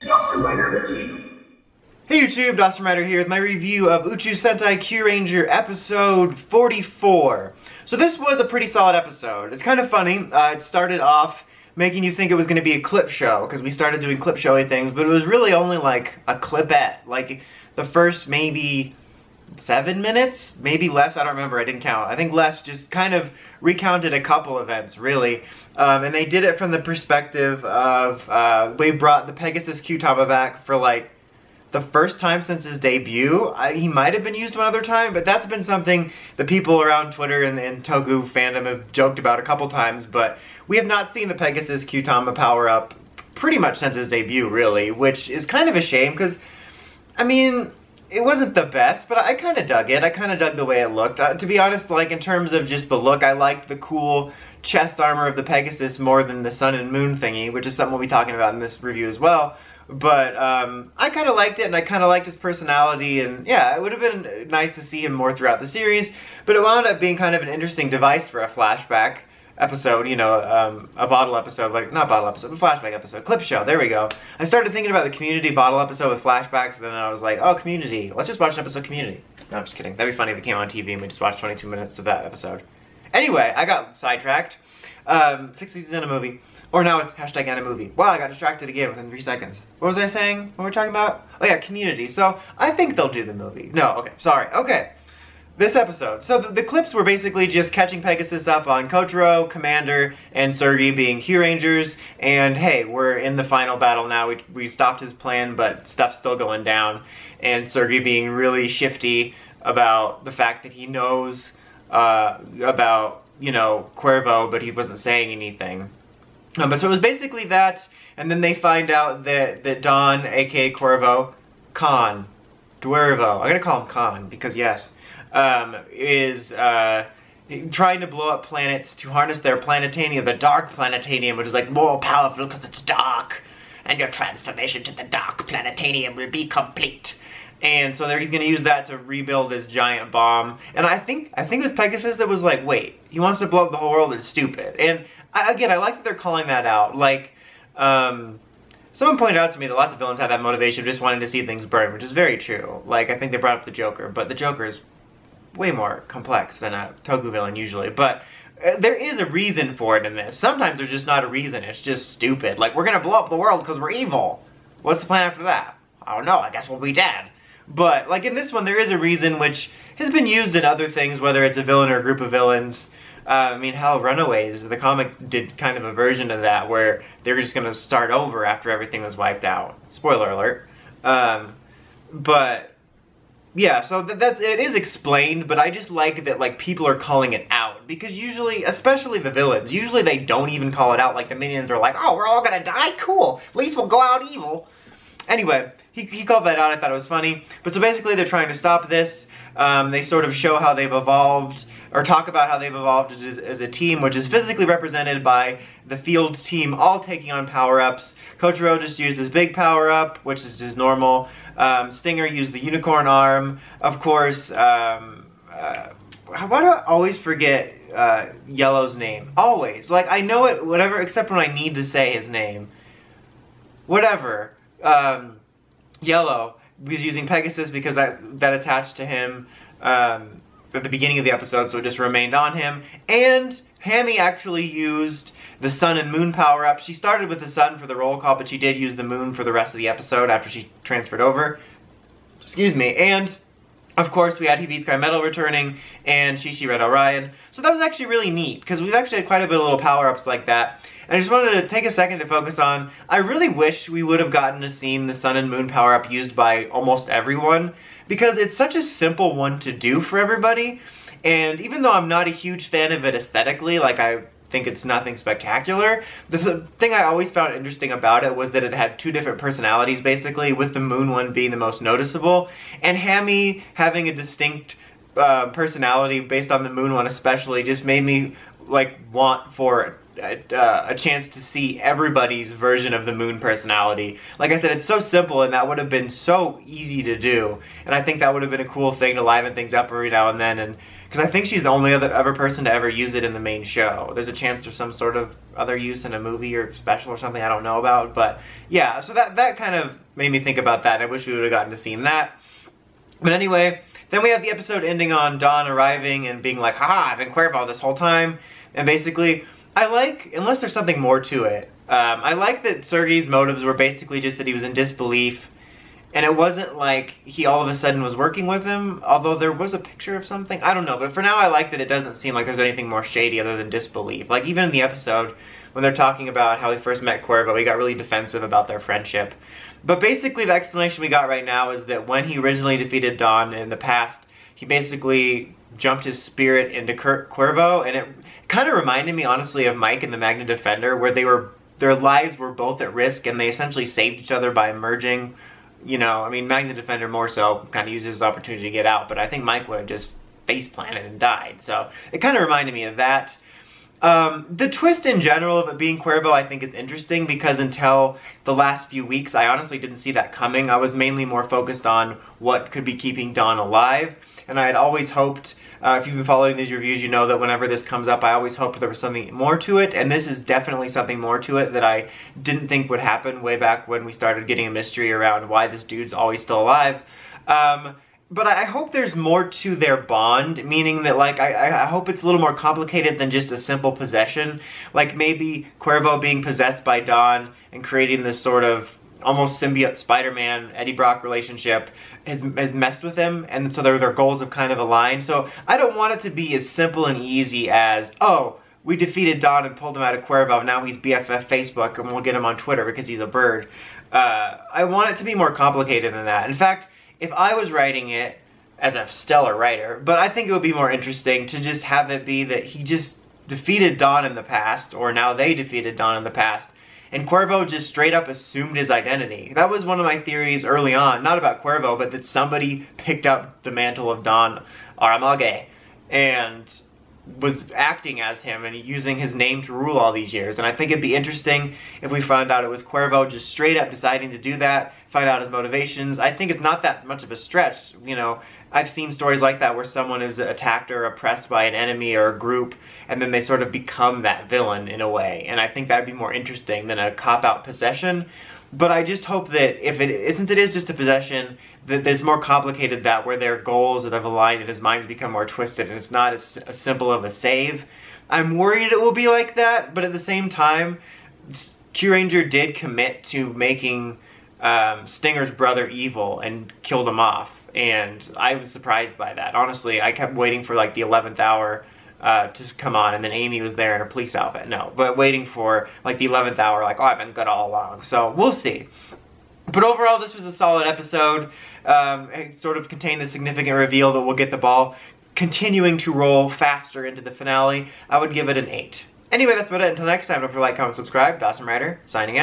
Hey YouTube, Dawson Rider here with my review of Uchu Sentai Kyuranger episode 44. So this was a pretty solid episode. It's kind of funny. It started off making you think it was going to be a clip show, because we started doing clip showy things, but it was really only like a clipette. Like the first maybe 7 minutes, maybe less, I don't remember, I didn't count. I think less, just kind of recounted a couple events, really. And they did it from the perspective of, we brought the Pegasus Kyutama back for like the first time since his debut. He might have been used one other time, but that's been something the people around Twitter and Toku fandom have joked about a couple times, but we have not seen the Pegasus Kyutama power up pretty much since his debut, really, which is kind of a shame, because, I mean, it wasn't the best, but I kind of dug it. I kind of dug the way it looked. To be honest, like, in terms of just the look, I liked the cool chest armor of the Pegasus more than the sun and moon thingy, which is something we'll be talking about in this review as well. But I kind of liked it, and I kind of liked his personality, and yeah, it would have been nice to see him more throughout the series, but it wound up being kind of an interesting device for a flashback episode, you know, a bottle episode, like, not bottle episode, a flashback episode, clip show, there we go. I started thinking about the Community bottle episode with flashbacks, and then I was like, oh, Community, let's just watch an episode of Community. No, I'm just kidding. That'd be funny if it came on TV and we just watched 22 minutes of that episode. Anyway, I got sidetracked. 6 seasons in a movie. Or now it's hashtag and a movie. Wow, I got distracted again within 3 seconds. What was I saying? What were we talking about? Oh yeah, Community. So, I think they'll do the movie. No, okay, sorry. Okay. This episode. So the clips were basically just catching Pegasus up on Kotaro, Commander, and Sergi being Kyurangers, and hey, we're in the final battle now. We stopped his plan, but stuff's still going down, and Sergi being really shifty about the fact that he knows about, you know, Cuervo, but he wasn't saying anything. But so it was basically that, and then they find out that Don, aka Cuervo, Duervo, I'm gonna call him Khan, because yes, is trying to blow up planets to harness their planetanium, the dark planetanium, which is like more powerful because it's dark, and your transformation to the dark planetanium will be complete. And so he's gonna use that to rebuild his giant bomb. And I think it was Pegasus that was like, wait, he wants to blow up the whole world, it's stupid. And again, I like that they're calling that out. Like, someone pointed out to me that lots of villains have that motivation of just wanting to see things burn, which is very true. Like, I think they brought up the Joker, but the Joker is way more complex than a Toku villain usually. But there is a reason for it in this. Sometimes there's just not a reason, it's just stupid. Like, we're gonna blow up the world because we're evil. What's the plan after that? I don't know, I guess we'll be dead. But, like, in this one, there is a reason which has been used in other things, whether it's a villain or a group of villains. I mean, hell, Runaways, the comic did kind of a version of that, where they were just gonna start over after everything was wiped out. Spoiler alert. But, yeah, so it is explained, but I just like that, like, people are calling it out. Because usually, especially the villains, usually they don't even call it out. Like, the minions are like, oh, we're all gonna die? Cool. At least we'll go out evil. Anyway, he called that out, I thought it was funny. But so basically they're trying to stop this. They sort of show how they've evolved, or talk about how they've evolved as a team, which is physically represented by the field team all taking on power-ups. Kotaro just used his big power-up, which is just normal. Stinger used the unicorn arm. Of course, why do I always forget Yellow's name? Always. Like, I know it, whatever, except when I need to say his name. Whatever. Yellow was using Pegasus because that attached to him at the beginning of the episode, so it just remained on him. And Hammy actually used the sun and moon power-up. She started with the sun for the roll call, but she did use the moon for the rest of the episode after she transferred over. Excuse me. And of course, we had He Beats Sky Metal returning, and Shishi Red Orion. So that was actually really neat, because we've actually had quite a bit of little power-ups like that. And I just wanted to take a second to focus on, I really wish we would have gotten to see the Sun and Moon power-up used by almost everyone, because it's such a simple one to do for everybody, and even though I'm not a huge fan of it aesthetically, like I think it's nothing spectacular, the thing I always found interesting about it was that it had 2 different personalities basically, with the Moon one being the most noticeable, and Hammy having a distinct personality based on the Moon one especially just made me like want for a chance to see everybody's version of the Moon personality. Like I said, it's so simple, and that would have been so easy to do, and I think that would have been a cool thing to liven things up every now and then and Because I think she's the only other person to ever use it in the main show. There's a chance there's some sort of other use in a movie or special or something I don't know about. But yeah, so that kind of made me think about that. I wish we would have gotten to see that. But anyway, then we have the episode ending on Dawn arriving and being like, haha, I've been Cuervo this whole time. And basically, I like, unless there's something more to it, I like that Sergei's motives were basically just that he was in disbelief. And it wasn't like he all of a sudden was working with him, although there was a picture of something. I don't know, but for now I like that it doesn't seem like there's anything more shady other than disbelief. Like even in the episode, when they're talking about how he first met Cuervo, he got really defensive about their friendship. But basically the explanation we got right now is that when he originally defeated Dawn in the past, he basically jumped his spirit into Cuervo, and it kind of reminded me honestly of Mike and the Magna Defender, where their lives were both at risk and they essentially saved each other by merging. You know, I mean, Magna Defender more so kind of uses his opportunity to get out, but I think Mike would have just face planted and died. So it kind of reminded me of that. The twist in general of it being Cuervo I think is interesting because until the last few weeks I honestly didn't see that coming. I was mainly more focused on what could be keeping Dawn alive, and I had always hoped, if you've been following these reviews you know that whenever this comes up I always hoped there was something more to it, and this is definitely something more to it that I didn't think would happen way back when we started getting a mystery around why this dude's always still alive. But I hope there's more to their bond, meaning that, like, I hope it's a little more complicated than just a simple possession. Like, maybe Cuervo being possessed by Dawn and creating this sort of almost symbiote Spider-Man, Eddie Brock relationship has messed with him, and so their goals have kind of aligned. So I don't want it to be as simple and easy as, oh, we defeated Dawn and pulled him out of Cuervo, now he's BFF Facebook and we'll get him on Twitter because he's a bird. I want it to be more complicated than that. In fact, if I was writing it as a stellar writer, but I think it would be more interesting to just have it be that he just defeated Dawn in the past, or now they defeated Dawn in the past, and Cuervo just straight up assumed his identity. That was one of my theories early on, not about Cuervo, but that somebody picked up the mantle of Dawn Aramage and was acting as him and using his name to rule all these years. And I think it'd be interesting if we found out it was Cuervo just straight up deciding to do that, find out his motivations. I think it's not that much of a stretch, you know. I've seen stories like that where someone is attacked or oppressed by an enemy or a group, and then they sort of become that villain in a way. And I think that'd be more interesting than a cop-out possession. But I just hope that since it is just a possession, that there's more complicated that where their goals that have aligned and his mind's become more twisted and it's not as simple of a save. I'm worried it will be like that, but at the same time, Kyuranger did commit to making Stinger's brother evil and killed him off. And I was surprised by that. Honestly, I kept waiting for like the 11th hour to come on, and then Amy was there in a police outfit. No, but waiting for like the 11th hour, like, oh, I've been good all along. So we'll see. But overall, this was a solid episode. It sort of contained the significant reveal that we'll get the ball continuing to roll faster into the finale. I would give it an 8. Anyway, that's about it. Until next time, don't forget to like, comment, subscribe. Dawson Ryder, signing out.